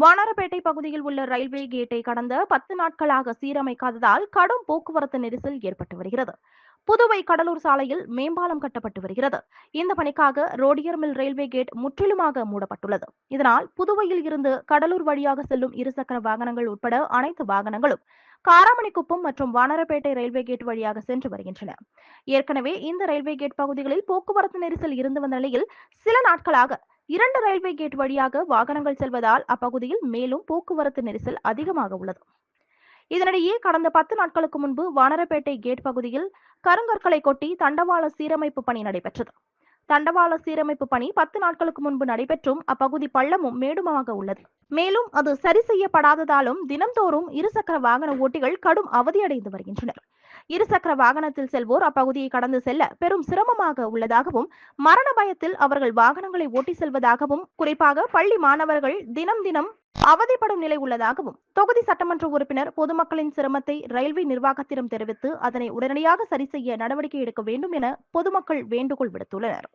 வானாரப்பேட்டை பகுதியில் உள்ள ரயில்வே கேட்டை கடந்த 10 நாட்களாக சீரமைக்காததால் கடும் போக்குவரத்து நெரிசல் ஏற்பட்டு வருகிறது. புதுவை கடலூர் சாலையில் மேம்பாலம் கட்டப்பட்டு வருகிறது. இந்த பணிக்காக ரோடியர் மில் ரயில்வே கேட் முற்றிலுமாக மூடப்பட்டுள்ளது. இதனால் புதுவையில் இருந்து கடலூர் வழியாக செல்லும் இருசக்கர வாகனங்கள் உட்பட அனைத்து வாகனங்களும் காராமணிக்குப்பம் மற்றும் வானரப்பேட்டை ரயில்வே கேட் வழியாக சென்று வருகின்றன. ஏற்கனவே இந்த ரயில்வே கேட் பகுதிகளில் போக்குவரத்து நெரிசல் இருந்து வந்த நிலையில் சில நாட்களாக 2 ரயில்வே கேட் வழியாக வாகனங்கள் செல்வதால் அப்பகுதியில் மேலும் போக்குவரத்து நெரிசல் அதிகமாக உள்ளது. இதனிடையே கடந்த 10 நாட்களுக்கு முன்பு வானரப்பேட்டை கேட் பகுதியில் கருங்கற்களை கொட்டி தண்டவாள சீரமைப்பு பணி நடைபெற்றது. தண்டவாள சீரமைப்பு பணி 10 நாட்களுக்கு முன்பு நடைபெற்றும் அப்பகுதி பள்ளமும் மேடுமாக உள்ளது. மேலும் அது சரி செய்யப்படாததாலும் தினம்தோறும் இருசக்கர வாகன ஓட்டிகள் கடும் அவதியடைந்து வருகின்றனர். இருசக்கர வாகனத்தில் செல்வோர் அப்பகுதியை கடந்து செல்ல பெரும் சிரமமாக உள்ளதாகவும், மரண பயத்தில் அவர்கள் வாகனங்களை ஓட்டி செல்வதாகவும், குறிப்பாக பள்ளி மாணவர்கள் தினம் தினம் அவதிப்படும் நிலை உள்ளதாகவும் தொகுதி சட்டமன்ற உறுப்பினர் பொதுமக்களின் சிரமத்தை ரயில்வே நிர்வாகத்திடம் தெரிவித்து அதனை உடனடியாக சரி செய்ய நடவடிக்கை எடுக்க வேண்டும் என பொதுமக்கள் வேண்டுகோள் விடுத்துள்ளனர்.